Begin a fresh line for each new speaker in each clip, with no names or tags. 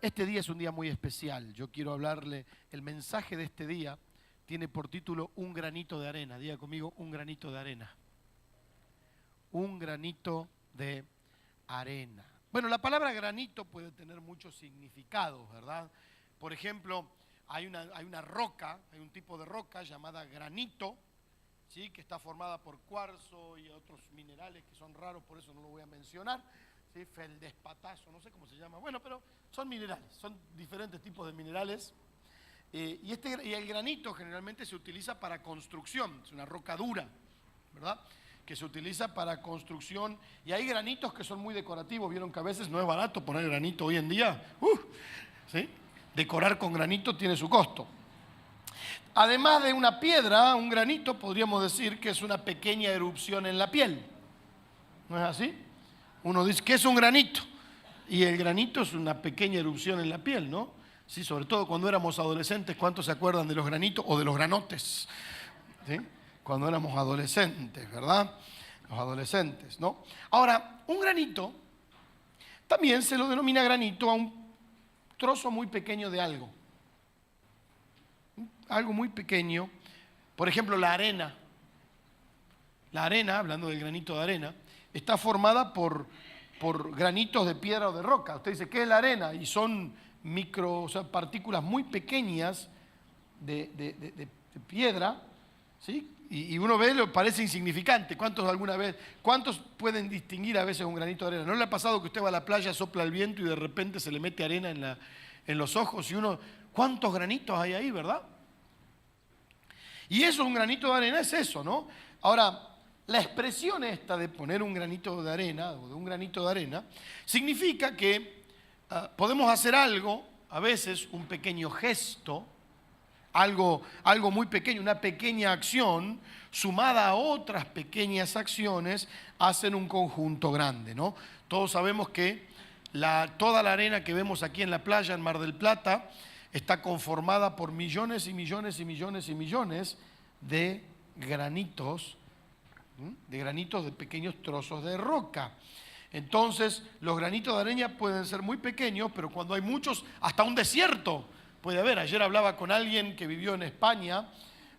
Este día es un día muy especial. Yo quiero hablarle, el mensaje de este día tiene por título Un granito de arena. Diga conmigo, un granito de arena. Un granito de arena. Bueno, la palabra granito puede tener muchos significados, ¿verdad? Por ejemplo, hay una roca, hay un tipo de roca llamada granito, ¿sí? Que está formada por cuarzo y otros minerales que son raros, por eso no lo voy a mencionar. ¿Sí? Feldespatazo, no sé cómo se llama. Bueno, pero son minerales, son diferentes tipos de minerales. Y el granito generalmente se utiliza para construcción, es una roca dura, ¿verdad? Que se utiliza para construcción. Y hay granitos que son muy decorativos. Vieron que a veces no es barato poner granito hoy en día. ¿Sí? Decorar con granito tiene su costo. Además de una piedra, un granito podríamos decir que es una pequeña erupción en la piel. ¿No es así? Uno dice, ¿qué es un granito? Y el granito es una pequeña erupción en la piel, ¿no? Sí, sobre todo cuando éramos adolescentes, ¿cuántos se acuerdan de los granitos o de los granotes? ¿Sí? Cuando éramos adolescentes, ¿verdad? Los adolescentes, ¿no? Ahora, un granito, también se lo denomina granito a un trozo muy pequeño de algo. Algo muy pequeño. Por ejemplo, la arena. La arena, hablando del granito de arena, está formada por granitos de piedra o de roca. Usted dice, ¿qué es la arena? Y son o sea, partículas muy pequeñas de piedra, ¿sí? Y uno ve, le parece insignificante. ¿Cuántos pueden distinguir a veces un granito de arena? ¿No le ha pasado que usted va a la playa, sopla el viento y de repente se le mete arena en los ojos y uno, ¿cuántos granitos hay ahí, verdad? Y eso, un granito de arena, es eso, ¿no? Ahora, la expresión esta de poner un granito de arena o de un granito de arena significa que podemos hacer algo, a veces un pequeño gesto, algo muy pequeño, una pequeña acción sumada a otras pequeñas acciones hacen un conjunto grande, ¿no? Todos sabemos que toda la arena que vemos aquí en la playa, en Mar del Plata, está conformada por millones y millones y millones y millones de granitos de pequeños trozos de roca. Entonces, los granitos de arena pueden ser muy pequeños, pero cuando hay muchos, hasta un desierto puede haber. Ayer hablaba con alguien que vivió en España,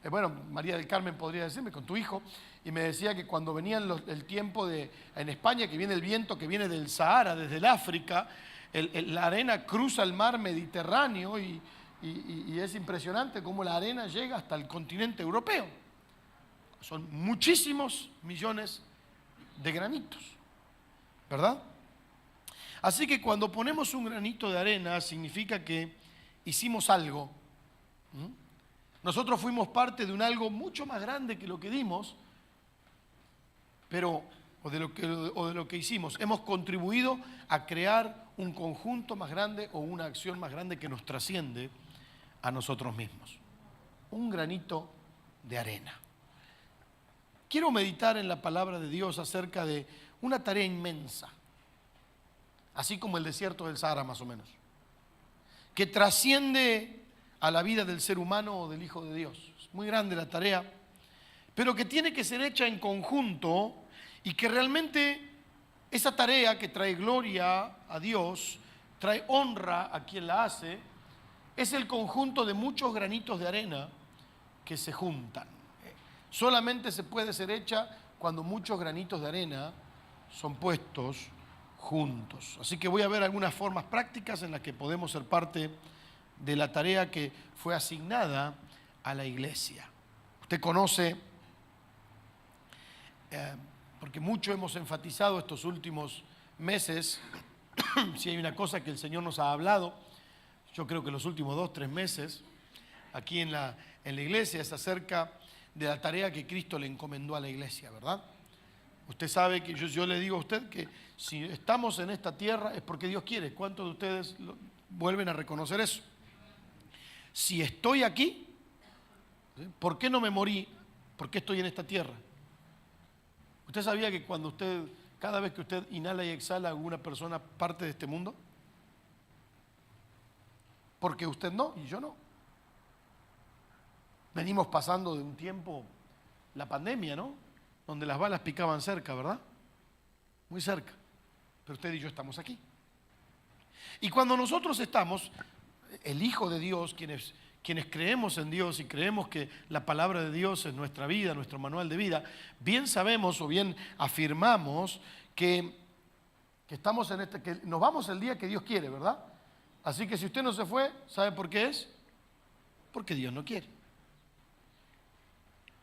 bueno, María del Carmen podría decirme, con tu hijo, y me decía que cuando venía el tiempo en España, que viene el viento que viene del Sahara, desde el África, la arena cruza el mar Mediterráneo y es impresionante cómo la arena llega hasta el continente europeo. Son muchísimos millones de granitos, ¿verdad? Así que cuando ponemos un granito de arena significa que hicimos algo. Nosotros fuimos parte de un algo mucho más grande que lo que dimos, o de lo que hicimos. Hemos contribuido a crear un conjunto más grande o una acción más grande que nos trasciende a nosotros mismos. Un granito de arena. Quiero meditar en la palabra de Dios acerca de una tarea inmensa, así como el desierto del Sahara más o menos, que trasciende a la vida del ser humano o del Hijo de Dios. Es muy grande la tarea, pero que tiene que ser hecha en conjunto y que realmente esa tarea que trae gloria a Dios, trae honra a quien la hace, es el conjunto de muchos granitos de arena que se juntan. Solamente se puede ser hecha cuando muchos granitos de arena son puestos juntos. Así que voy a ver algunas formas prácticas en las que podemos ser parte de la tarea que fue asignada a la iglesia. Usted conoce, porque mucho hemos enfatizado estos últimos meses, si hay una cosa que el Señor nos ha hablado, yo creo que los últimos 2, 3 meses, aquí en la iglesia, es acerca de la tarea que Cristo le encomendó a la iglesia, ¿verdad? Usted sabe que yo le digo a usted que si estamos en esta tierra es porque Dios quiere. ¿Cuántos de ustedes vuelven a reconocer eso? Si estoy aquí, ¿por qué no me morí? ¿Por qué estoy en esta tierra? ¿Usted sabía que cada vez que usted inhala y exhala, alguna persona parte de este mundo? Porque usted no y yo no. Venimos pasando de un tiempo, la pandemia, ¿no? Donde las balas picaban cerca, ¿verdad? Muy cerca. Pero usted y yo estamos aquí. Y cuando nosotros estamos, el Hijo de Dios, quienes creemos en Dios y creemos que la palabra de Dios es nuestra vida, nuestro manual de vida, bien sabemos o bien afirmamos que estamos que nos vamos el día que Dios quiere, ¿verdad? Así que si usted no se fue, ¿sabe por qué es? Porque Dios no quiere.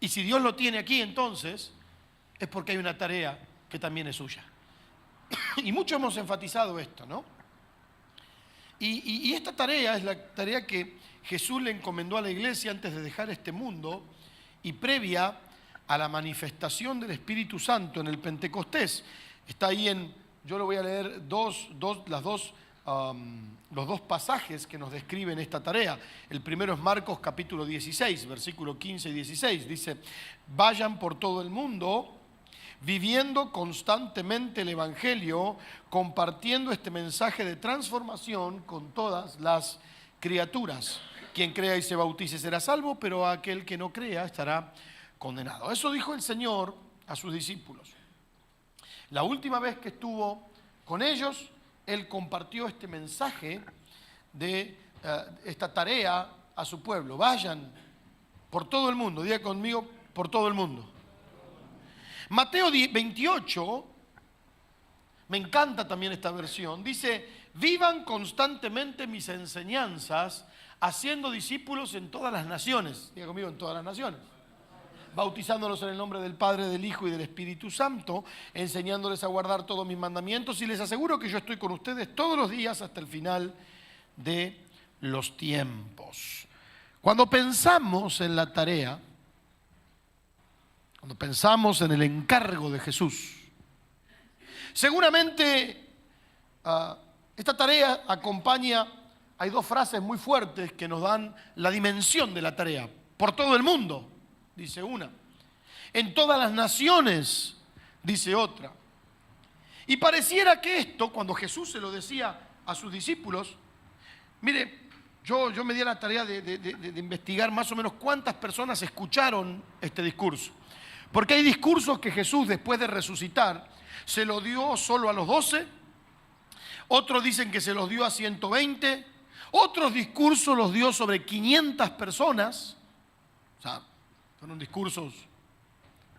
Y si Dios lo tiene aquí, entonces es porque hay una tarea que también es suya. Y mucho hemos enfatizado esto, ¿no? Y esta tarea es la tarea que Jesús le encomendó a la iglesia antes de dejar este mundo y previa a la manifestación del Espíritu Santo en el Pentecostés. Está ahí yo lo voy a leer los dos pasajes que nos describen esta tarea. El primero es Marcos capítulo 16, versículo 15 y 16. Dice, vayan por todo el mundo, viviendo constantemente el Evangelio, compartiendo este mensaje de transformación con todas las criaturas. Quien crea y se bautice será salvo, pero aquel que no crea estará condenado. Eso dijo el Señor a sus discípulos. La última vez que estuvo con ellos, Él compartió este mensaje de esta tarea a su pueblo. Vayan por todo el mundo, diga conmigo, por todo el mundo. Mateo 28, me encanta también esta versión, dice, vivan constantemente mis enseñanzas, haciendo discípulos en todas las naciones. Diga conmigo, en todas las naciones. Bautizándolos en el nombre del Padre, del Hijo y del Espíritu Santo, enseñándoles a guardar todos mis mandamientos, y les aseguro que yo estoy con ustedes todos los días hasta el final de los tiempos. Cuando pensamos en la tarea, cuando pensamos en el encargo de Jesús, seguramente esta tarea acompaña, hay dos frases muy fuertes que nos dan la dimensión de la tarea. Por todo el mundo, dice una. En todas las naciones, dice otra. Y pareciera que esto, cuando Jesús se lo decía a sus discípulos, mire, yo me di a la tarea de investigar más o menos cuántas personas escucharon este discurso. Porque hay discursos que Jesús, después de resucitar, se lo dio solo a los 12, otros dicen que se los dio a 120, otros discursos los dio sobre 500 personas, o sea, fueron discursos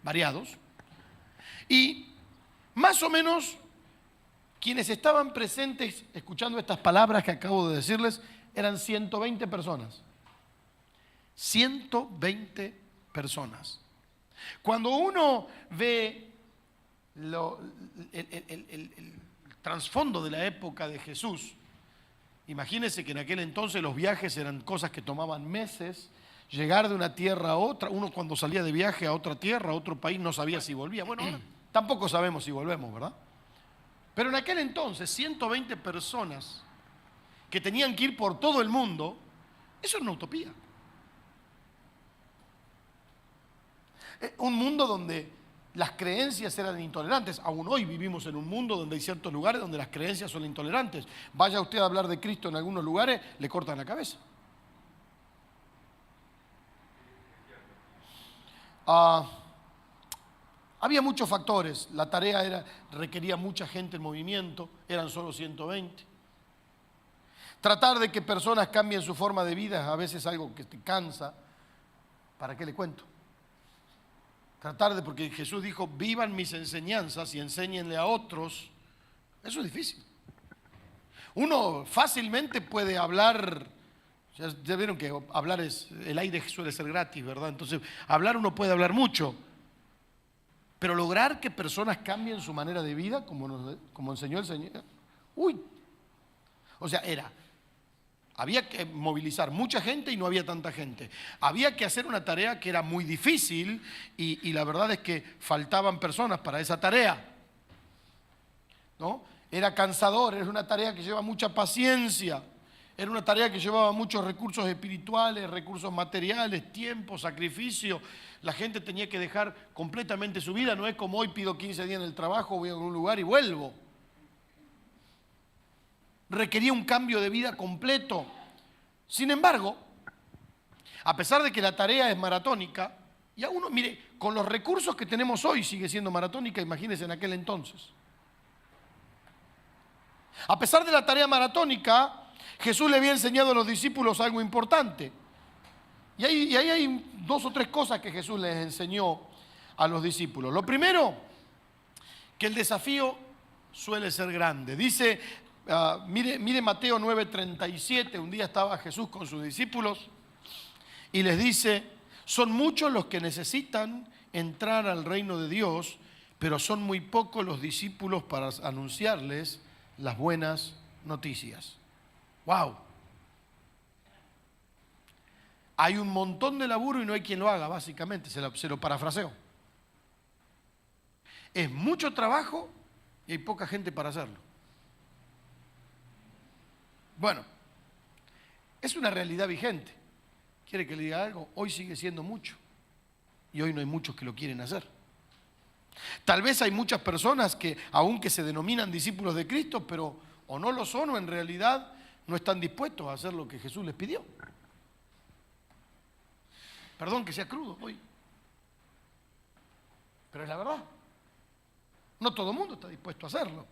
variados, y más o menos quienes estaban presentes escuchando estas palabras que acabo de decirles eran 120 personas. 120 personas. Cuando uno ve el trasfondo de la época de Jesús, imagínense que en aquel entonces los viajes eran cosas que tomaban meses. Llegar de una tierra a otra, uno cuando salía de viaje a otra tierra, a otro país, no sabía si volvía. Bueno, ahora tampoco sabemos si volvemos, ¿verdad? Pero en aquel entonces, 120 personas que tenían que ir por todo el mundo, eso era una utopía. Un mundo donde las creencias eran intolerantes. Aún hoy vivimos en un mundo donde hay ciertos lugares donde las creencias son intolerantes. Vaya usted a hablar de Cristo en algunos lugares, le cortan la cabeza. Había muchos factores. La tarea requería mucha gente en movimiento, eran solo 120. Tratar de que personas cambien su forma de vida es a veces algo que te cansa. ¿Para qué le cuento? Porque Jesús dijo, vivan mis enseñanzas y enséñenle a otros. Eso es difícil. Uno fácilmente puede hablar, ya vieron que hablar el aire suele ser gratis, ¿verdad? Entonces, hablar uno puede hablar mucho, pero lograr que personas cambien su manera de vida, como enseñó el Señor, o sea, había que movilizar mucha gente y no había tanta gente. Había que hacer una tarea que era muy difícil y la verdad es que faltaban personas para esa tarea, ¿no? Era cansador, era una tarea que lleva mucha paciencia, era una tarea que llevaba muchos recursos espirituales, recursos materiales, tiempo, sacrificio. La gente tenía que dejar completamente su vida, no es como hoy pido 15 días en el trabajo, voy a un lugar y vuelvo. Requería un cambio de vida completo. Sin embargo, a pesar de que la tarea es maratónica, y a uno, mire, con los recursos que tenemos hoy sigue siendo maratónica, imagínense en aquel entonces. A pesar de la tarea maratónica, Jesús le había enseñado a los discípulos algo importante. Y ahí hay dos o tres cosas que Jesús les enseñó a los discípulos. Lo primero, que el desafío suele ser grande. Dice, mire Mateo 9:37, un día estaba Jesús con sus discípulos y les dice, son muchos los que necesitan entrar al reino de Dios, pero son muy pocos los discípulos para anunciarles las buenas noticias. ¡Wow! Hay un montón de laburo y no hay quien lo haga, básicamente, se lo parafraseo. Es mucho trabajo y hay poca gente para hacerlo. Bueno, es una realidad vigente. ¿Quiere que le diga algo? Hoy sigue siendo mucho y hoy no hay muchos que lo quieren hacer. Tal vez hay muchas personas que, aunque se denominan discípulos de Cristo, pero o no lo son o en realidad no están dispuestos a hacer lo que Jesús les pidió. Perdón que sea crudo hoy, pero es la verdad. No todo el mundo está dispuesto a hacerlo.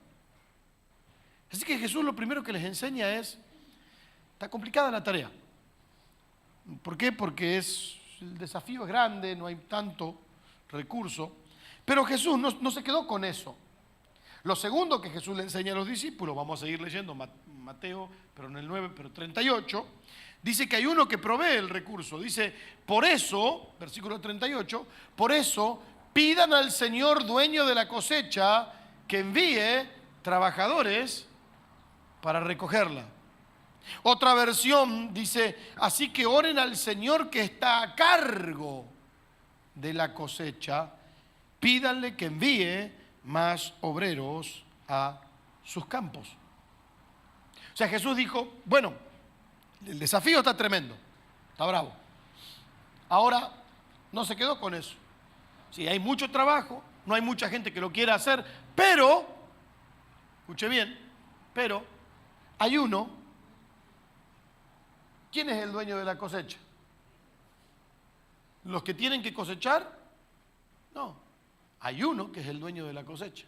Así que Jesús lo primero que les enseña es, está complicada la tarea. ¿Por qué? Porque el desafío es grande, no hay tanto recurso. Pero Jesús no se quedó con eso. Lo segundo que Jesús le enseña a los discípulos, vamos a seguir leyendo Mateo, pero en el 9:38, dice que hay uno que provee el recurso. Dice, por eso, versículo 38, por eso pidan al Señor dueño de la cosecha que envíe trabajadores para recogerla. Otra versión dice, así que oren al Señor que está a cargo de la cosecha, pídanle que envíe más obreros a sus campos. O sea, Jesús dijo, bueno, el desafío está tremendo, está bravo. Ahora, no se quedó con eso. Sí, hay mucho trabajo, no hay mucha gente que lo quiera hacer, pero, escuche bien, pero hay uno. ¿Quién es el dueño de la cosecha? ¿Los que tienen que cosechar? No, hay uno que es el dueño de la cosecha.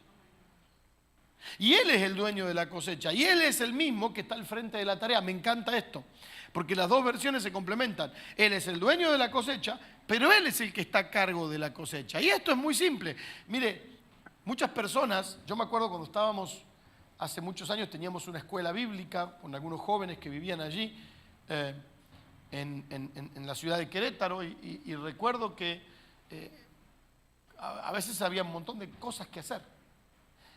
Y Él es el dueño de la cosecha. Y Él es el mismo que está al frente de la tarea. Me encanta esto, porque las dos versiones se complementan. Él es el dueño de la cosecha, pero Él es el que está a cargo de la cosecha. Y esto es muy simple. Mire, muchas personas, yo me acuerdo cuando estábamos, hace muchos años teníamos una escuela bíblica con algunos jóvenes que vivían allí, en la ciudad de Querétaro, y recuerdo que a veces había un montón de cosas que hacer.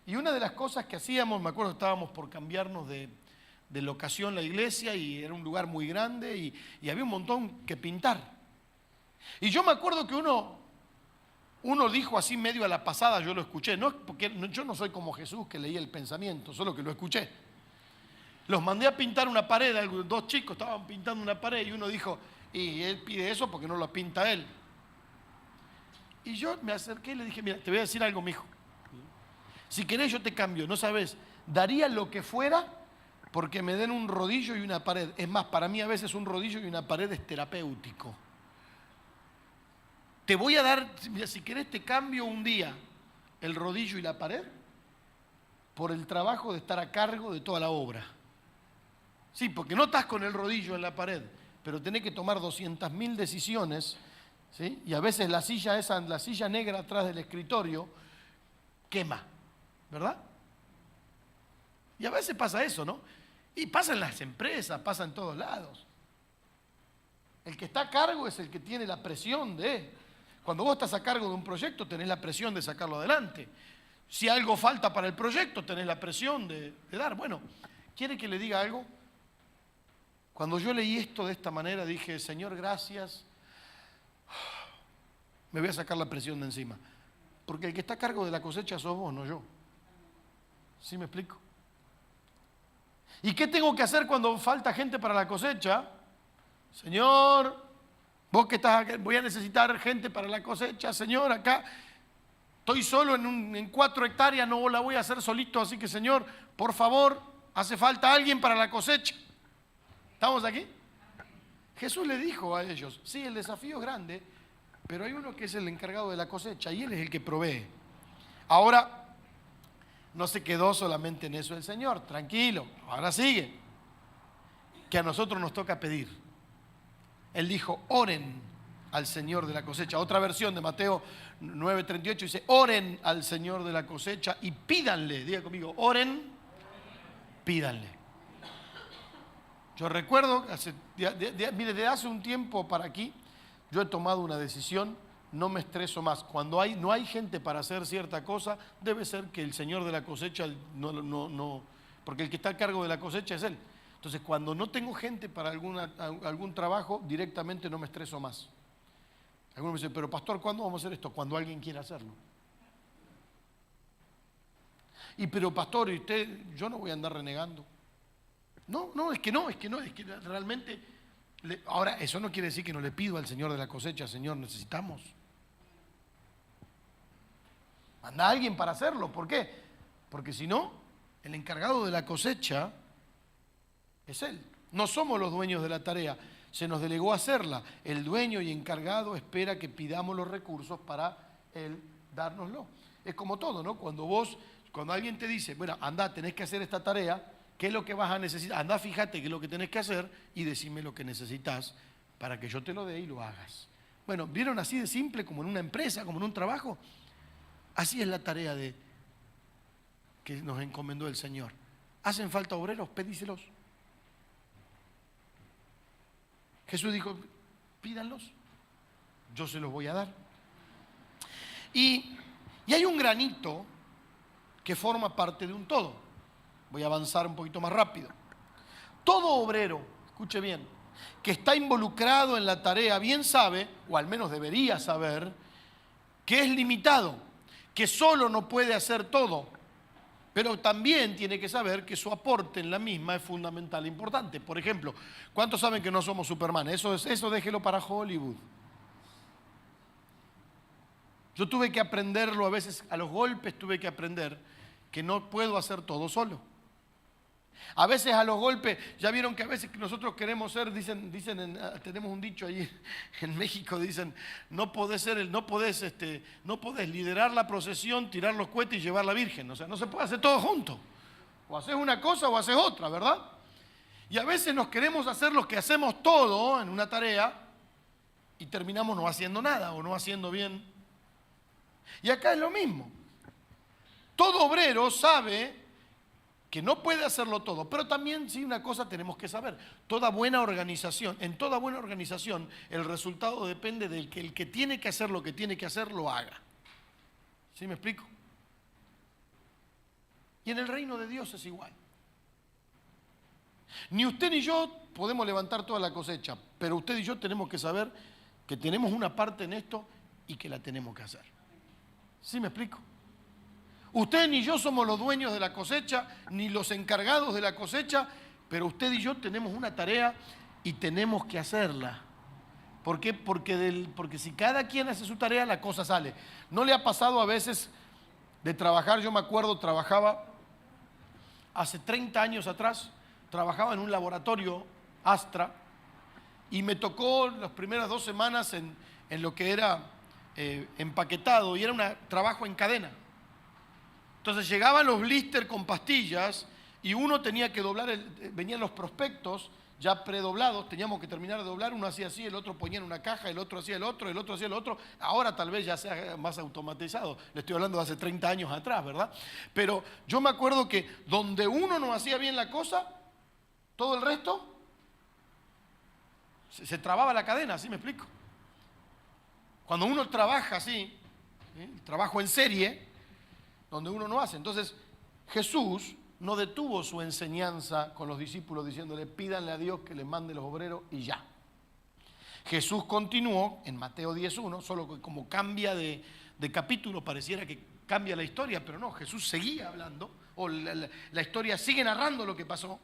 Y una de las cosas que hacíamos, me acuerdo que estábamos por cambiarnos de locación la iglesia y era un lugar muy grande y había un montón que pintar. Y yo me acuerdo que uno dijo así medio a la pasada, yo lo escuché, no porque yo no soy como Jesús que leía el pensamiento, solo que lo escuché. Los mandé a pintar una pared, dos chicos estaban pintando una pared y uno dijo, y él pide eso porque no lo pinta él. Y yo me acerqué y le dije, mira, te voy a decir algo, mijo. Si querés yo te cambio, no sabes, daría lo que fuera porque me den un rodillo y una pared. Es más, para mí a veces un rodillo y una pared es terapéutico. Te voy a dar, mira, si querés te cambio un día el rodillo y la pared por el trabajo de estar a cargo de toda la obra. Sí, porque no estás con el rodillo en la pared, pero tenés que tomar 200.000 decisiones, ¿sí? Y a veces la silla negra atrás del escritorio quema, ¿verdad? Y a veces pasa eso, ¿no? Y pasa en las empresas, pasa en todos lados. El que está a cargo es el que tiene la presión de... Cuando vos estás a cargo de un proyecto, tenés la presión de sacarlo adelante. Si algo falta para el proyecto, tenés la presión de dar. Bueno, ¿quiere que le diga algo? Cuando yo leí esto de esta manera, dije, Señor, gracias. Me voy a sacar la presión de encima. Porque el que está a cargo de la cosecha sos vos, no yo. ¿Sí me explico? ¿Y qué tengo que hacer cuando falta gente para la cosecha? Señor, vos que estás acá, voy a necesitar gente para la cosecha. Señor, acá estoy solo en 4 hectáreas, no la voy a hacer solito, así que Señor, por favor, hace falta alguien para la cosecha. ¿Estamos aquí? Jesús le dijo a ellos, sí, el desafío es grande, pero hay uno que es el encargado de la cosecha y Él es el que provee. Ahora, no se quedó solamente en eso el Señor. Tranquilo, ahora sigue. Que a nosotros nos toca pedir. Él dijo, oren al Señor de la cosecha. Otra versión de Mateo 9:38 dice, oren al Señor de la cosecha y pídanle. Diga conmigo, oren, pídanle. Yo recuerdo, mire, desde hace un tiempo para aquí, yo he tomado una decisión, no me estreso más. Cuando no hay gente para hacer cierta cosa, debe ser que el Señor de la cosecha no, porque el que está a cargo de la cosecha es Él. Entonces, cuando no tengo gente para algún trabajo, directamente no me estreso más. Algunos me dicen, pero pastor, ¿cuándo vamos a hacer esto? Cuando alguien quiera hacerlo. Y pero pastor, ¿y usted? Yo no voy a andar renegando. No, es que realmente... Ahora, eso no quiere decir que no le pido al Señor de la cosecha, Señor, necesitamos. Manda a alguien para hacerlo. ¿Por qué? Porque si no, el encargado de la cosecha es Él. No somos los dueños de la tarea, se nos delegó a hacerla. El dueño y encargado espera que pidamos los recursos para Él dárnoslo. Es como todo, ¿no? Cuando alguien te dice, bueno, anda, tenés que hacer esta tarea, ¿qué es lo que vas a necesitar? Anda, fíjate qué es lo que tenés que hacer y decime lo que necesitas para que yo te lo dé y lo hagas. Bueno, ¿vieron así de simple como en una empresa, como en un trabajo? Así es la tarea que nos encomendó el Señor. ¿Hacen falta obreros? Pedíselos. Jesús dijo, pídanlos, yo se los voy a dar. Y hay un granito que forma parte de un todo. Voy a avanzar un poquito más rápido. Todo obrero, escuche bien, que está involucrado en la tarea, bien sabe, o al menos debería saber, que es limitado, que solo no puede hacer todo, pero también tiene que saber que su aporte en la misma es fundamental e importante. Por ejemplo, ¿cuántos saben que no somos Superman? Eso déjelo para Hollywood. Yo tuve que aprenderlo a veces, a los golpes tuve que aprender que no puedo hacer todo solo. A veces a los golpes, ya vieron que a veces nosotros queremos ser, tenemos un dicho ahí en México, dicen, no podés liderar la procesión, tirar los cohetes y llevar la Virgen. O sea, no se puede hacer todo junto. O haces una cosa o haces otra, ¿verdad? Y a veces nos queremos hacer los que hacemos todo en una tarea y terminamos no haciendo nada o no haciendo bien. Y acá es lo mismo. Todo obrero sabe que no puede hacerlo todo, pero también sí una cosa tenemos que saber, en toda buena organización, el resultado depende del que el que tiene que hacer lo que tiene que hacer, lo haga. ¿Sí me explico? Y en el reino de Dios es igual. Ni usted ni yo podemos levantar toda la cosecha, pero usted y yo tenemos que saber que tenemos una parte en esto y que la tenemos que hacer. ¿Sí me explico? Usted ni yo somos los dueños de la cosecha, ni los encargados de la cosecha, pero usted y yo tenemos una tarea y tenemos que hacerla. ¿Por qué? Porque si cada quien hace su tarea, la cosa sale. ¿No le ha pasado a veces de trabajar? Yo me acuerdo, trabajaba hace 30 años atrás, trabajaba en un laboratorio Astra y me tocó las primeras 2 semanas en lo que era empaquetado y era un trabajo en cadena. Entonces llegaban los blister con pastillas y uno tenía que doblar, venían los prospectos ya predoblados, teníamos que terminar de doblar, uno hacía así, el otro ponía en una caja, el otro hacía el otro hacía el otro. Ahora tal vez ya sea más automatizado, le estoy hablando de hace 30 años atrás, ¿verdad? Pero yo me acuerdo que donde uno no hacía bien la cosa, todo el resto se trababa la cadena, ¿así me explico? Cuando uno trabaja así, trabajo en serie, donde uno no hace. Entonces, Jesús no detuvo su enseñanza con los discípulos diciéndole, pídanle a Dios que les mande los obreros y ya. Jesús continuó en Mateo 10:1, solo que como cambia de capítulo, pareciera que cambia la historia, pero no, Jesús seguía hablando, o la historia sigue narrando lo que pasó.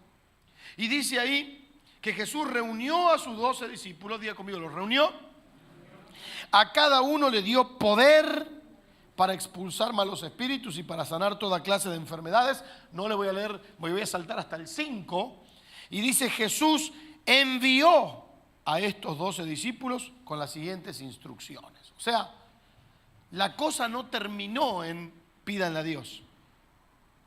Y dice ahí que Jesús reunió a sus 12 discípulos, diga conmigo, los reunió, a cada uno le dio poder para expulsar malos espíritus y para sanar toda clase de enfermedades. No le voy a leer, voy a saltar hasta el 5. Y dice, Jesús envió a estos 12 discípulos con las siguientes instrucciones. O sea, la cosa no terminó en pídanle a Dios.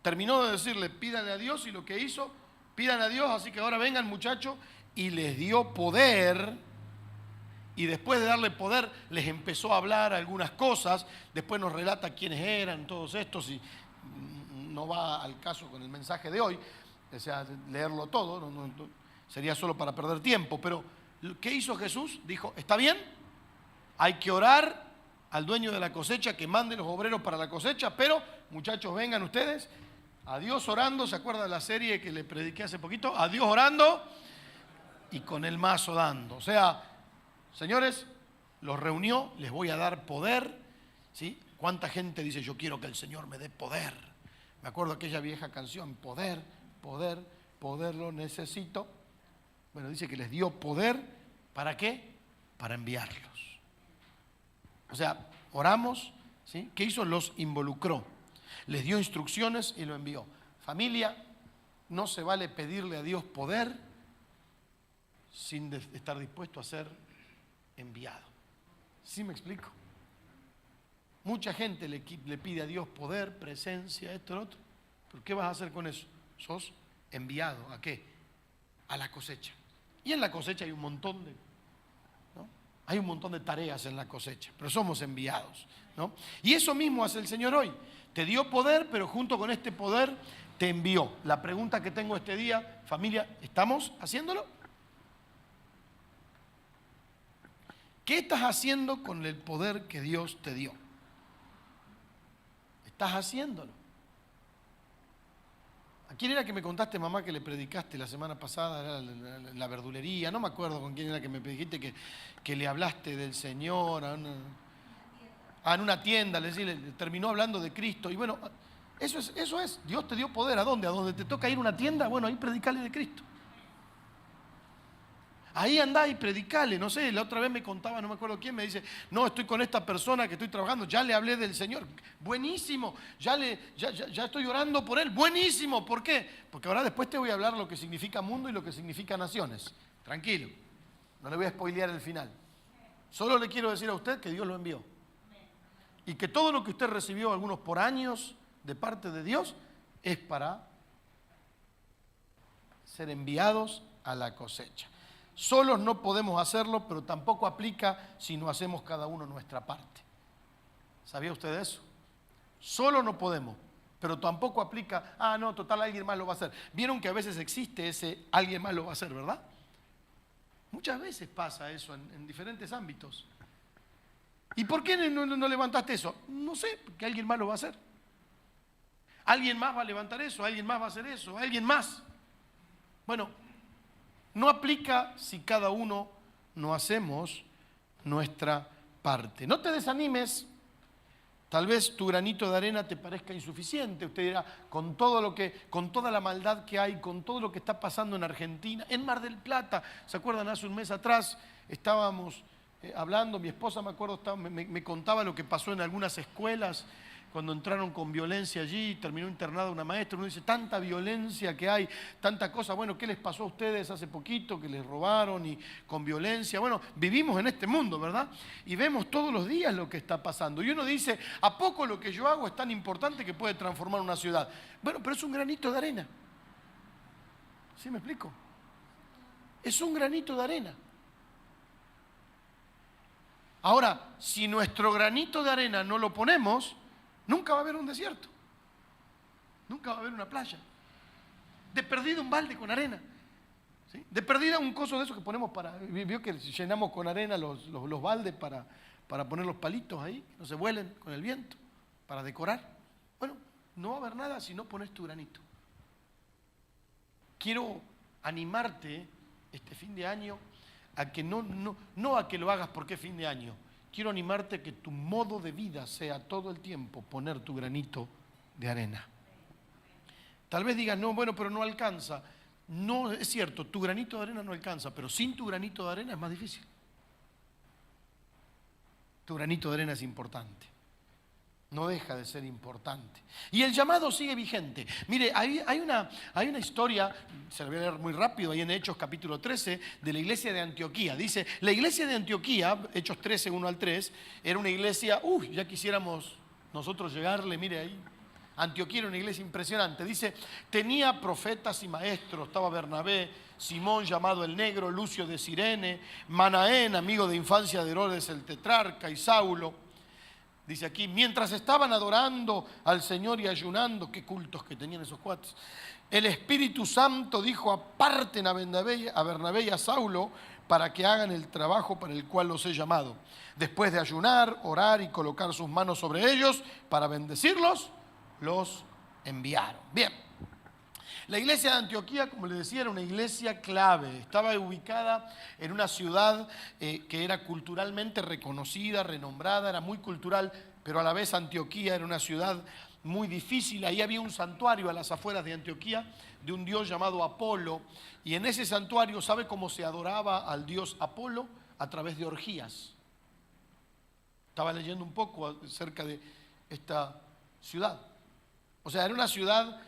terminó de decirle, pídanle a Dios, y lo que hizo, pidan a Dios, así que ahora vengan muchachos, y les dio poder. Y después de darle poder, les empezó a hablar algunas cosas. Después nos relata quiénes eran todos estos, y no va al caso con el mensaje de hoy, o sea, leerlo todo, sería solo para perder tiempo. Pero, ¿qué hizo Jesús? Dijo, está bien, hay que orar al dueño de la cosecha que mande los obreros para la cosecha, pero, muchachos, vengan ustedes, a Dios orando. ¿Se acuerda de la serie que le prediqué hace poquito? A Dios orando y con el mazo dando. O sea, señores, los reunió, les voy a dar poder, ¿sí? ¿Cuánta gente dice, yo quiero que el Señor me dé poder? Me acuerdo de aquella vieja canción, poder, poder, poder lo necesito. Bueno, dice que les dio poder, ¿para qué? Para enviarlos. O sea, oramos, ¿sí? ¿Qué hizo? Los involucró, les dio instrucciones y lo envió. Familia, no se vale pedirle a Dios poder sin estar dispuesto a ser enviado. ¿Sí me explico? Mucha gente le pide a Dios poder, presencia, esto, lo otro. ¿Pero qué vas a hacer con eso? Sos enviado. ¿A qué? A la cosecha. Y en la cosecha hay un montón de, ¿no? Hay un montón de tareas en la cosecha, pero somos enviados, ¿no? Y eso mismo hace el Señor hoy. Te dio poder, pero junto con este poder te envió. La pregunta que tengo este día, familia, ¿estamos haciéndolo? ¿Qué estás haciendo con el poder que Dios te dio? ¿Estás haciéndolo? ¿A quién era que me contaste, mamá, que le predicaste la semana pasada? Era la verdulería, no me acuerdo con quién era que me dijiste que le hablaste del Señor en una tienda, le terminó hablando de Cristo. Y bueno, eso es, Dios te dio poder. ¿A dónde? ¿A donde te toca ir a una tienda? Bueno, ahí predicarle de Cristo. Ahí andá y predicale. No sé, la otra vez me contaba, no me acuerdo quién, me dice, no, estoy con esta persona que estoy trabajando, ya le hablé del Señor. Buenísimo, ya estoy orando por él. Buenísimo, ¿por qué? Porque ahora después te voy a hablar lo que significa mundo y lo que significa naciones. Tranquilo, no le voy a spoilear el final. Solo le quiero decir a usted que Dios lo envió. Y que todo lo que usted recibió, algunos por años, de parte de Dios, es para ser enviados a la cosecha. Solos no podemos hacerlo, pero tampoco aplica si no hacemos cada uno nuestra parte. ¿Sabía usted eso? Solo no podemos, pero tampoco aplica, no, total, alguien más lo va a hacer. Vieron que a veces existe ese alguien más lo va a hacer, ¿verdad? Muchas veces pasa eso en diferentes ámbitos. ¿Y por qué no levantaste eso? No sé, porque alguien más lo va a hacer. Alguien más va a levantar eso, alguien más va a hacer eso, alguien más. Bueno, no aplica si cada uno no hacemos nuestra parte. No te desanimes. Tal vez tu granito de arena te parezca insuficiente. Usted dirá, con toda la maldad que hay, con todo lo que está pasando en Argentina, en Mar del Plata. ¿Se acuerdan? Hace un mes atrás estábamos hablando, mi esposa, me acuerdo, me contaba lo que pasó en algunas escuelas cuando entraron con violencia allí, terminó internada una maestra. Uno dice, tanta violencia que hay, tanta cosa. Bueno, ¿qué les pasó a ustedes hace poquito que les robaron y con violencia? Bueno, vivimos en este mundo, ¿verdad? Y vemos todos los días lo que está pasando. Y uno dice, ¿a poco lo que yo hago es tan importante que puede transformar una ciudad? Bueno, pero es un granito de arena. ¿Sí me explico? Es un granito de arena. Ahora, si nuestro granito de arena no lo ponemos, nunca va a haber un desierto. Nunca va a haber una playa. De perdida un balde con arena. ¿Sí? De perdida un coso de esos que ponemos para... Vio que llenamos con arena los baldes para poner los palitos ahí, que no se vuelen con el viento, para decorar. Bueno, no va a haber nada si no pones tu granito. Quiero animarte este fin de año a que no a que lo hagas porque es fin de año. Quiero animarte a que tu modo de vida sea todo el tiempo poner tu granito de arena. Tal vez digas, no, bueno, pero no alcanza. No, es cierto, tu granito de arena no alcanza, pero sin tu granito de arena es más difícil. Tu granito de arena es importante. No deja de ser importante. Y el llamado sigue vigente. Mire, hay una historia, se la voy a leer muy rápido, ahí en Hechos capítulo 13, de la iglesia de Antioquía. Dice, la iglesia de Antioquía, Hechos 13, 1 al 3, era una iglesia, ya quisiéramos nosotros llegarle, mire ahí, Antioquía era una iglesia impresionante. Dice, tenía profetas y maestros. Estaba Bernabé, Simón llamado el Negro, Lucio de Cirene, Manaén, amigo de infancia de Herodes el tetrarca, y Saulo. Dice aquí, mientras estaban adorando al Señor y ayunando, qué cultos que tenían esos cuates, el Espíritu Santo dijo, aparten a Bernabé y a Saulo para que hagan el trabajo para el cual los he llamado. Después de ayunar, orar y colocar sus manos sobre ellos para bendecirlos, los enviaron. Bien, la iglesia de Antioquía, como les decía, era una iglesia clave. Estaba ubicada en una ciudad que era culturalmente reconocida, renombrada, era muy cultural, pero a la vez Antioquía era una ciudad muy difícil. Ahí había un santuario a las afueras de Antioquía de un dios llamado Apolo, y en ese santuario, ¿sabe cómo se adoraba al dios Apolo? A través de orgías. Estaba leyendo un poco acerca de esta ciudad. O sea, era una ciudad,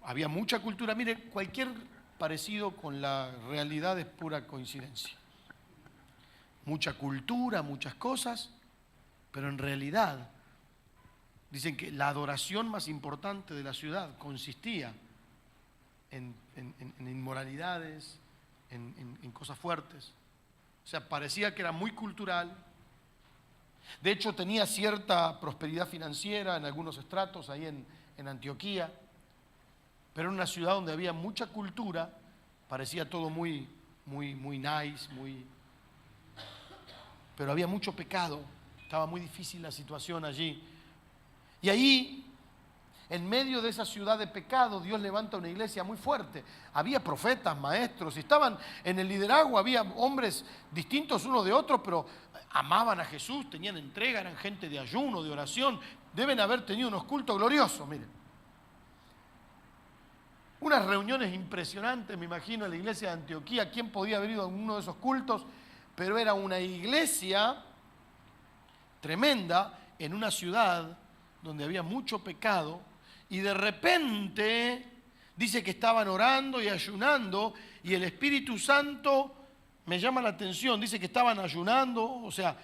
había mucha cultura. Mire, cualquier parecido con la realidad es pura coincidencia. Mucha cultura, muchas cosas, pero en realidad dicen que la adoración más importante de la ciudad consistía en inmoralidades, en cosas fuertes. O sea, parecía que era muy cultural. De hecho, tenía cierta prosperidad financiera en algunos estratos ahí en Antioquía, pero en una ciudad donde había mucha cultura, parecía todo muy nice, pero había mucho pecado, estaba muy difícil la situación allí. Y ahí, en medio de esa ciudad de pecado, Dios levanta una iglesia muy fuerte. Había profetas, maestros, y estaban en el liderazgo, había hombres distintos unos de otros, pero amaban a Jesús, tenían entrega, eran gente de ayuno, de oración. Deben haber tenido unos cultos gloriosos, miren. Unas reuniones impresionantes, me imagino, en la iglesia de Antioquía. ¿Quién podía haber ido a uno de esos cultos? Pero era una iglesia tremenda en una ciudad donde había mucho pecado, y de repente dice que estaban orando y ayunando, y el Espíritu Santo me llama la atención, dice que estaban ayunando, o sea,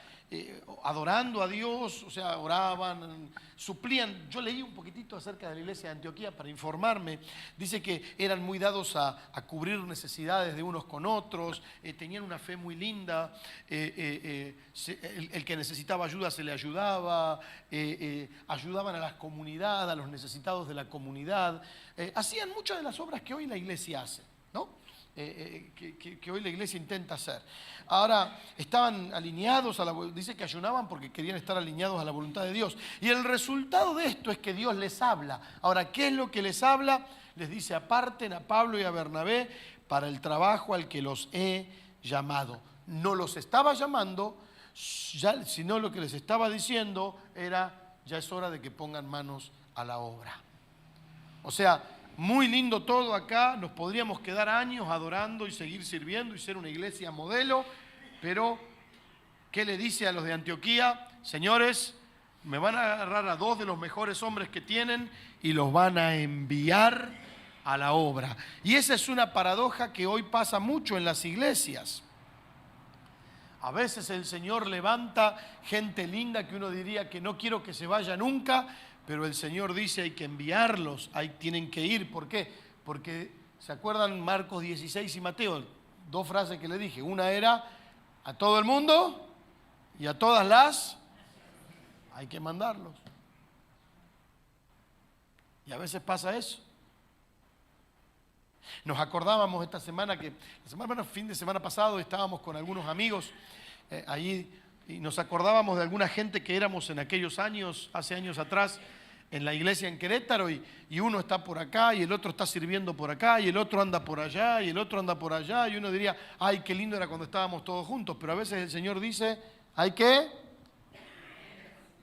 adorando a Dios, o sea, oraban, suplían. Yo leí un poquitito acerca de la iglesia de Antioquía para informarme. Dice que eran muy dados a cubrir necesidades de unos con otros, tenían una fe muy linda, el que necesitaba ayuda se le ayudaba, ayudaban a la comunidad, a los necesitados de la comunidad, hacían muchas de las obras que hoy la iglesia hace, ¿no? Que hoy la iglesia intenta hacer. Ahora, estaban alineados, dice que ayunaban porque querían estar alineados a la voluntad de Dios. Y el resultado de esto es que Dios les habla. Ahora, ¿qué es lo que les habla? Les dice, aparten a Pablo y a Bernabé para el trabajo al que los he llamado. No los estaba llamando, sino lo que les estaba diciendo era, ya es hora de que pongan manos a la obra. O sea, muy lindo todo acá, nos podríamos quedar años adorando y seguir sirviendo y ser una iglesia modelo, pero ¿qué le dice a los de Antioquía? Señores, me van a agarrar a dos de los mejores hombres que tienen y los van a enviar a la obra. Y esa es una paradoja que hoy pasa mucho en las iglesias. A veces el Señor levanta gente linda que uno diría que no quiero que se vaya nunca, pero el Señor dice hay que enviarlos, ahí tienen que ir. ¿Por qué? Porque, ¿se acuerdan Marcos 16 y Mateo? Dos frases que le dije. Una era, a todo el mundo y a todas las, hay que mandarlos. Y a veces pasa eso. Nos acordábamos esta semana fin de semana pasado, estábamos con algunos amigos allí, y nos acordábamos de alguna gente que éramos en aquellos años, hace años atrás, en la iglesia en Querétaro, y uno está por acá, y el otro está sirviendo por acá, y el otro anda por allá, y el otro anda por allá, y uno diría, ay, qué lindo era cuando estábamos todos juntos, pero a veces el Señor dice, hay que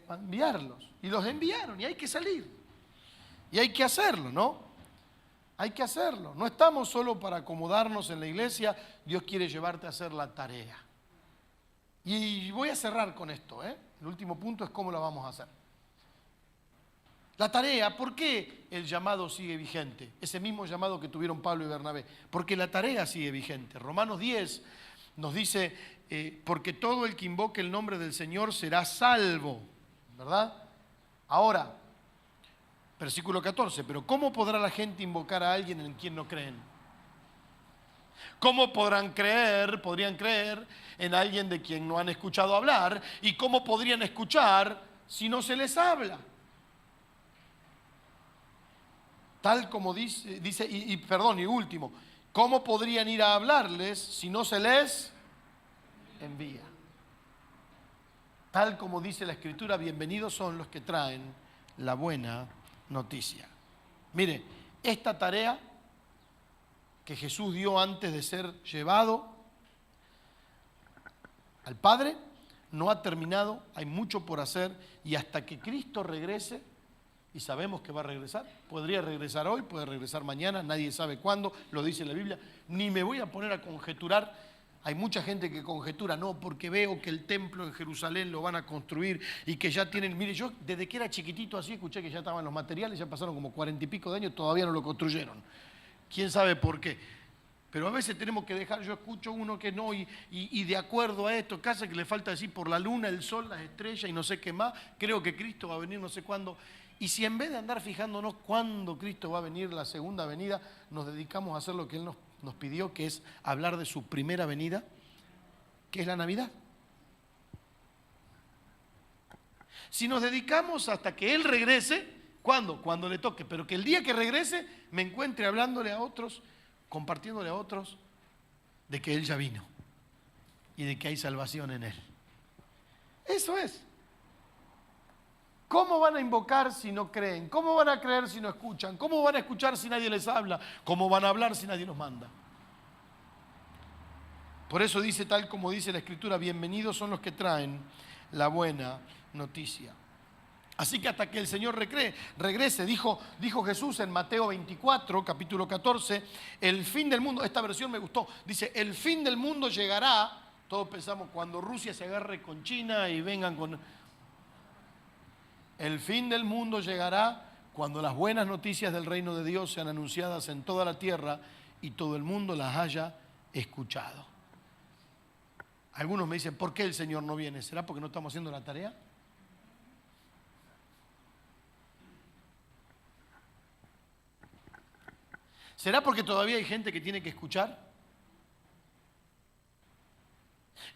enviarlos, y los enviaron, y hay que salir, y hay que hacerlo, ¿no? Hay que hacerlo, no estamos solo para acomodarnos en la iglesia, Dios quiere llevarte a hacer la tarea. Y voy a cerrar con esto, ¿eh? El último punto es cómo la vamos a hacer. La tarea, ¿por qué el llamado sigue vigente? Ese mismo llamado que tuvieron Pablo y Bernabé. Porque la tarea sigue vigente. Romanos 10 nos dice, porque todo el que invoque el nombre del Señor será salvo, ¿verdad? Ahora, Versículo 14, pero ¿cómo podrá la gente invocar a alguien en quien no creen? ¿Cómo podrían creer en alguien de quien no han escuchado hablar? ¿Y cómo podrían escuchar si no se les habla? Tal como dice y último, ¿cómo podrían ir a hablarles si no se les envía? Tal como dice la Escritura, bienvenidos son los que traen la buena noticia. Mire, esta tarea que Jesús dio antes de ser llevado al Padre no ha terminado, hay mucho por hacer, y hasta que Cristo regrese, y sabemos que va a regresar, podría regresar hoy, puede regresar mañana, nadie sabe cuándo, lo dice la Biblia, ni me voy a poner a conjeturar. Hay mucha gente que conjetura, no, porque veo que el templo en Jerusalén lo van a construir y que ya tienen, mire, yo desde que era chiquitito así escuché que ya estaban los materiales, ya pasaron como 40 y pico de años, todavía no lo construyeron. ¿Quién sabe por qué? Pero a veces tenemos que dejar, yo escucho uno que no, y de acuerdo a esto, casi que le falta decir por la luna, el sol, las estrellas y no sé qué más, creo que Cristo va a venir no sé cuándo. Y si en vez de andar fijándonos cuándo Cristo va a venir, la segunda venida, nos dedicamos a hacer lo que Él nos pidió, que es hablar de su primera venida, que es la Navidad. Si nos dedicamos hasta que Él regrese, ¿cuándo? Cuando le toque, pero que el día que regrese me encuentre hablándole a otros, compartiéndole a otros de que Él ya vino y de que hay salvación en Él. Eso es. ¿Cómo van a invocar si no creen? ¿Cómo van a creer si no escuchan? ¿Cómo van a escuchar si nadie les habla? ¿Cómo van a hablar si nadie los manda? Por eso dice, tal como dice la Escritura, bienvenidos son los que traen la buena noticia. Así que hasta que el Señor regrese, dijo Jesús en Mateo 24, capítulo 14, el fin del mundo, esta versión me gustó, dice, el fin del mundo llegará, todos pensamos cuando Rusia se agarre con China y vengan con... El fin del mundo llegará cuando las buenas noticias del reino de Dios sean anunciadas en toda la tierra y todo el mundo las haya escuchado. Algunos me dicen, ¿por qué el Señor no viene? ¿Será porque no estamos haciendo la tarea? ¿Será porque todavía hay gente que tiene que escuchar?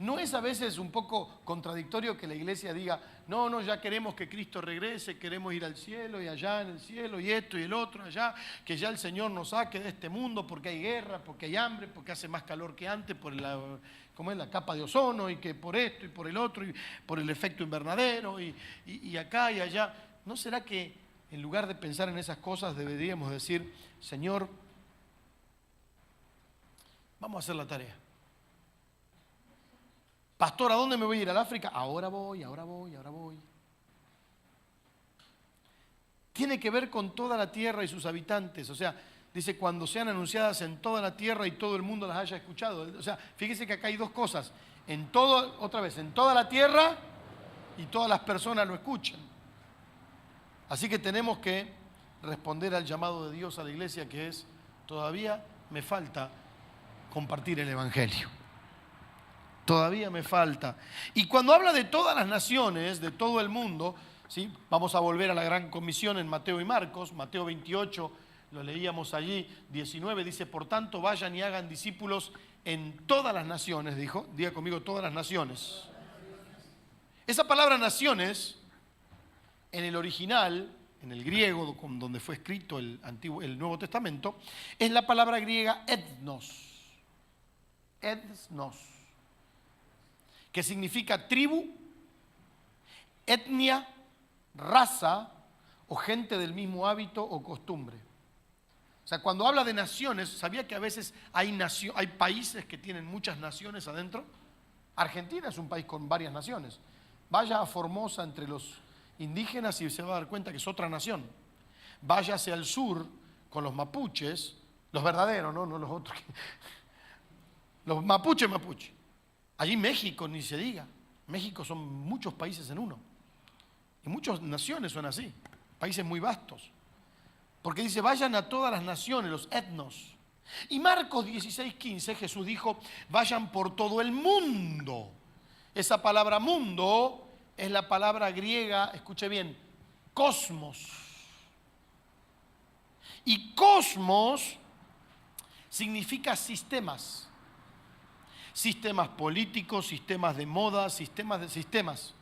¿No es a veces un poco contradictorio que la iglesia diga, no, ya queremos que Cristo regrese, queremos ir al cielo y allá en el cielo y esto y el otro allá, que ya el Señor nos saque de este mundo porque hay guerra, porque hay hambre, porque hace más calor que antes por la capa de ozono y que por esto y por el otro y por el efecto invernadero y acá y allá? ¿No será que en lugar de pensar en esas cosas deberíamos decir, Señor, vamos a hacer la tarea? Pastor, ¿a dónde me voy a ir? ¿Al África? Ahora voy. Tiene que ver con toda la tierra y sus habitantes. O sea, dice, cuando sean anunciadas en toda la tierra y todo el mundo las haya escuchado. O sea, fíjese que acá hay dos cosas. En toda la tierra y todas las personas lo escuchan. Así que tenemos que responder al llamado de Dios a la iglesia, que es, todavía me falta compartir el Evangelio. Todavía me falta. Y cuando habla de todas las naciones, de todo el mundo, ¿sí? Vamos a volver a la gran comisión en Mateo y Marcos. Mateo 28, lo leíamos allí, 19, dice, por tanto vayan y hagan discípulos en todas las naciones, dijo. Diga conmigo, todas las naciones. Esa palabra naciones, en el original, en el griego, donde fue escrito el Nuevo Testamento, es la palabra griega etnos. Etnos, que significa tribu, etnia, raza o gente del mismo hábito o costumbre. O sea, cuando habla de naciones, ¿sabía que a veces hay países que tienen muchas naciones adentro? Argentina es un país con varias naciones. Vaya a Formosa entre los indígenas y se va a dar cuenta que es otra nación. Vaya hacia el sur con los mapuches, los verdaderos, no los otros. Los mapuche. Allí México, ni se diga. México son muchos países en uno. Y muchas naciones son así. Países muy vastos. Porque dice, vayan a todas las naciones, los etnos. Y Marcos 16:15, Jesús dijo, vayan por todo el mundo. Esa palabra mundo es la palabra griega, escuche bien, cosmos. Y cosmos significa sistemas. Sistemas políticos, sistemas de moda, sistemas de sistemas.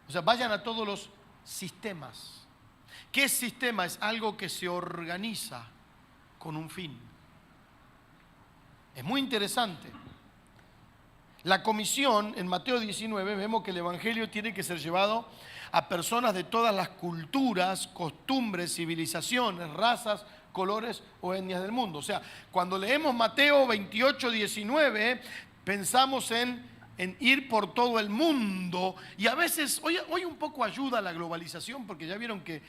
O sea, vayan a todos los sistemas. ¿Qué sistema? Es algo que se organiza con un fin. Es muy interesante. La comisión, en Mateo 19, vemos que el Evangelio tiene que ser llevado a personas de todas las culturas, costumbres, civilizaciones, razas, colores o etnias del mundo. O sea, cuando leemos Mateo 28, 19, pensamos en ir por todo el mundo. Y a veces, hoy un poco ayuda la globalización, porque ya vieron que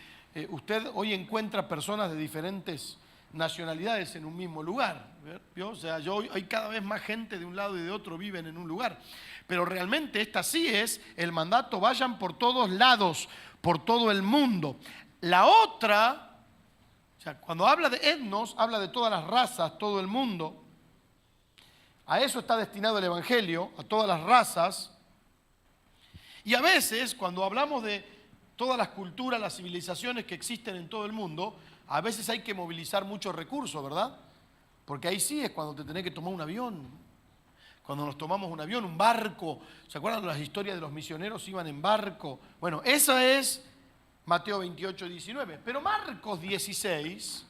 usted hoy encuentra personas de diferentes nacionalidades en un mismo lugar. ¿Vio? O sea, hay cada vez más gente de un lado y de otro viven en un lugar. Pero realmente esta sí es el mandato: vayan por todos lados, por todo el mundo. La otra, o sea, cuando habla de etnos, habla de todas las razas, todo el mundo. A eso está destinado el Evangelio, a todas las razas. Y a veces, cuando hablamos de todas las culturas, las civilizaciones que existen en todo el mundo, a veces hay que movilizar muchos recursos, ¿verdad? Porque ahí sí es cuando te tenés que tomar un avión. Cuando nos tomamos un avión, un barco. ¿Se acuerdan de las historias de los misioneros? Iban en barco. Bueno, esa es Mateo 28, 19. Pero Marcos 16,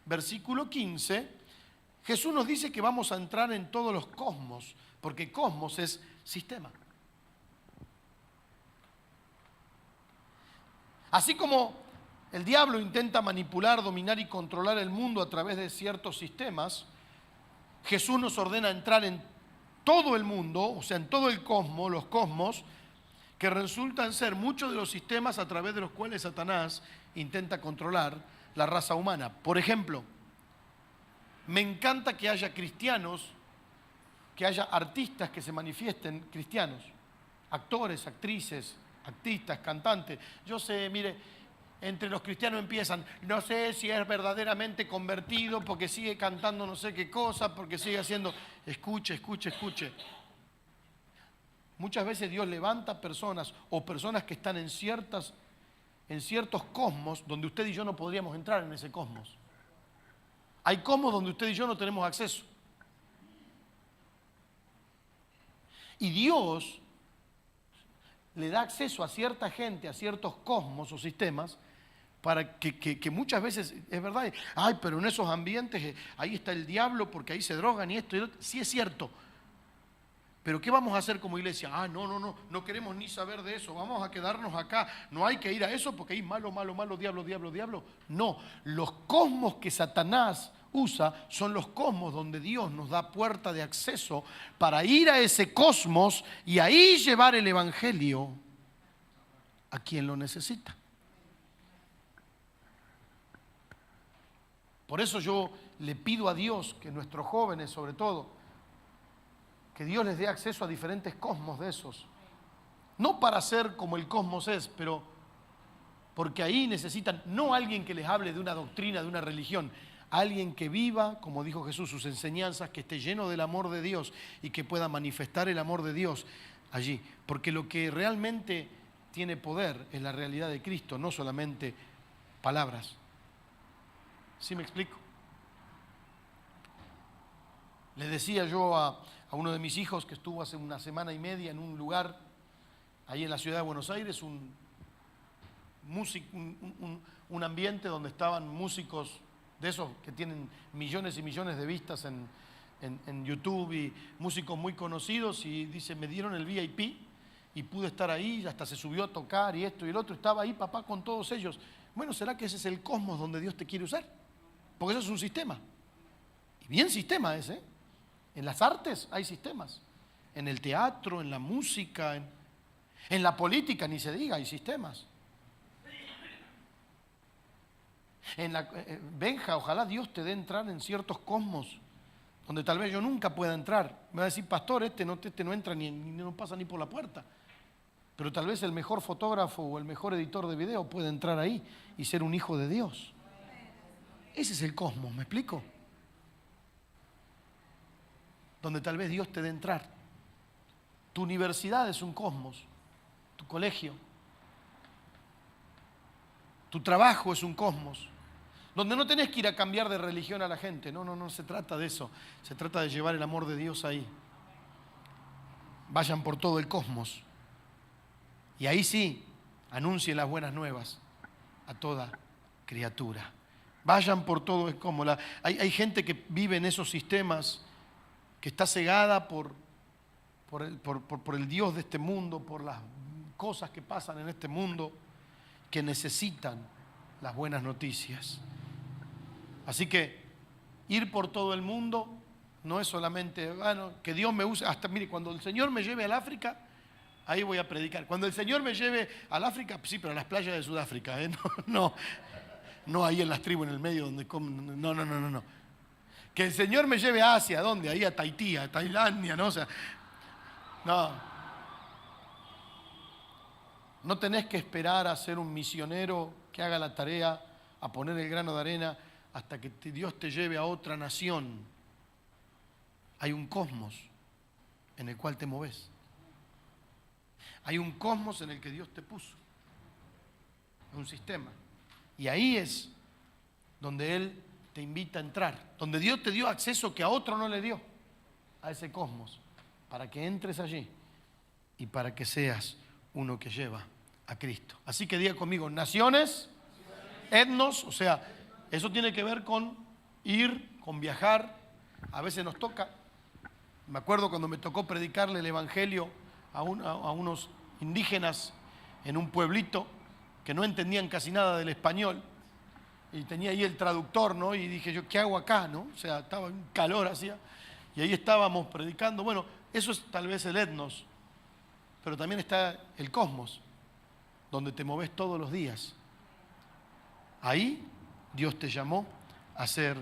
versículo 15, Jesús nos dice que vamos a entrar en todos los cosmos, porque cosmos es sistema. Así como el diablo intenta manipular, dominar y controlar el mundo a través de ciertos sistemas, Jesús nos ordena entrar en todo el mundo, o sea, en todo el cosmos, los cosmos, que resultan ser muchos de los sistemas a través de los cuales Satanás intenta controlar la raza humana. Por ejemplo, me encanta que haya cristianos, que haya artistas que se manifiesten cristianos, actores, actrices, artistas, cantantes. Yo sé, mire, entre los cristianos empiezan, no sé si es verdaderamente convertido porque sigue cantando no sé qué cosa, porque sigue haciendo, escuche. Muchas veces Dios levanta personas o personas que están en ciertos cosmos donde usted y yo no podríamos entrar en ese cosmos. Hay cosmos donde usted y yo no tenemos acceso. Y Dios le da acceso a cierta gente, a ciertos cosmos o sistemas, para que muchas veces, es verdad, ay, pero en esos ambientes, ahí está el diablo porque ahí se drogan y esto y lo otro. Sí es cierto. Pero ¿qué vamos a hacer como iglesia? Ah, no queremos ni saber de eso, vamos a quedarnos acá, no hay que ir a eso porque ahí malo, diablo. No, los cosmos que Satanás usa son los cosmos donde Dios nos da puerta de acceso para ir a ese cosmos y ahí llevar el Evangelio a quien lo necesita. Por eso yo le pido a Dios que nuestros jóvenes, sobre todo, que Dios les dé acceso a diferentes cosmos de esos. No para ser como el cosmos es, pero porque ahí necesitan no alguien que les hable de una doctrina, de una religión, alguien que viva, como dijo Jesús, sus enseñanzas, que esté lleno del amor de Dios y que pueda manifestar el amor de Dios allí. Porque lo que realmente tiene poder es la realidad de Cristo, no solamente palabras. ¿Sí me explico? Le decía yo a uno de mis hijos que estuvo hace una semana y media en un lugar ahí en la ciudad de Buenos Aires, un ambiente donde estaban músicos de esos que tienen millones y millones de vistas en YouTube y músicos muy conocidos, y dice, me dieron el VIP y pude estar ahí, hasta se subió a tocar y esto y el otro, estaba ahí papá con todos ellos. Bueno, ¿será que ese es el cosmos donde Dios te quiere usar? Porque eso es un sistema. Y bien sistema ese, ¿eh? En las artes hay sistemas. En el teatro, en la música, en la política, ni se diga, hay sistemas. Benja, ojalá Dios te dé entrar en ciertos cosmos donde tal vez yo nunca pueda entrar. Me va a decir, pastor, este no entra ni no pasa ni por la puerta. Pero tal vez el mejor fotógrafo o el mejor editor de video puede entrar ahí y ser un hijo de Dios. Ese es el cosmos, ¿me explico? Donde tal vez Dios te dé entrar. Tu universidad es un cosmos, tu colegio. Tu trabajo es un cosmos, donde no tenés que ir a cambiar de religión a la gente. No, no, no se trata de eso. Se trata de llevar el amor de Dios ahí. Vayan por todo el cosmos. Y ahí sí, anuncien las buenas nuevas a toda criatura. Vayan por todo el cosmos. Hay gente que vive en esos sistemas, que está cegada por el Dios de este mundo, por las cosas que pasan en este mundo, que necesitan las buenas noticias. Así que ir por todo el mundo no es solamente, bueno, que Dios me use. Hasta, mire, cuando el Señor me lleve al África, ahí voy a predicar. Cuando el Señor me lleve al África, sí, pero a las playas de Sudáfrica, ¿eh? No ahí en las tribus, en el medio donde comen. No. Que el Señor me lleve a Asia, ¿a dónde? Ahí a Tahití, a Tailandia, ¿no? O sea, no. No tenés que esperar a ser un misionero que haga la tarea, a poner el grano de arena, hasta que Dios te lleve a otra nación. Hay un cosmos en el cual te moves. Hay un cosmos en el que Dios te puso. Un sistema. Y ahí es donde Él te invita a entrar. Donde Dios te dio acceso que a otro no le dio. A ese cosmos. Para que entres allí. Y para que seas uno que lleva a Cristo. Así que diga conmigo, naciones, etnos, o sea, eso tiene que ver con ir, con viajar. A veces nos toca. Me acuerdo cuando me tocó predicarle el evangelio a unos indígenas en un pueblito que no entendían casi nada del español. Y tenía ahí el traductor, ¿no? Y dije yo, ¿qué hago acá, no? O sea, estaba un calor hacía. Y ahí estábamos predicando. Bueno, eso es tal vez el etnos. Pero también está el cosmos, donde te moves todos los días. Ahí Dios te llamó a ser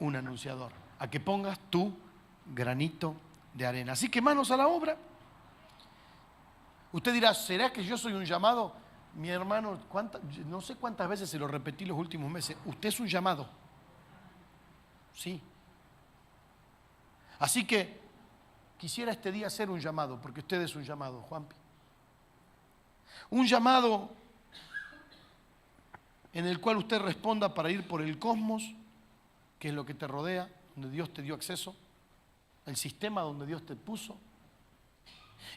un anunciador, a que pongas tu granito de arena. Así que manos a la obra. Usted dirá, ¿será que yo soy un llamado? Mi hermano, no sé cuántas veces se lo repetí los últimos meses. Usted es un llamado. Sí. Así que quisiera este día hacer un llamado, porque usted es un llamado, Juanpi. Un llamado en el cual usted responda para ir por el cosmos, que es lo que te rodea, donde Dios te dio acceso, el sistema donde Dios te puso,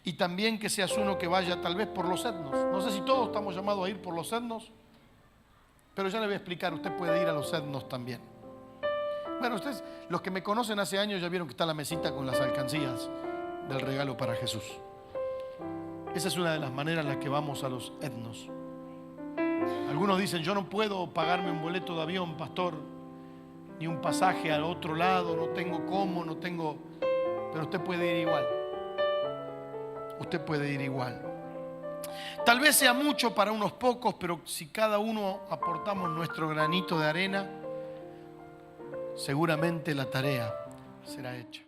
y también que seas uno que vaya tal vez por los etnos. No sé si todos estamos llamados a ir por los etnos, pero ya le voy a explicar, usted puede ir a los etnos también. Bueno, ustedes, los que me conocen hace años, ya vieron que está la mesita con las alcancías del regalo para Jesús. Esa es una de las maneras en las que vamos a los etnos. Algunos dicen, yo no puedo pagarme un boleto de avión, pastor, ni un pasaje al otro lado, no tengo cómo, no tengo... Pero usted puede ir igual. Usted puede ir igual. Tal vez sea mucho para unos pocos, pero si cada uno aportamos nuestro granito de arena, seguramente la tarea será hecha.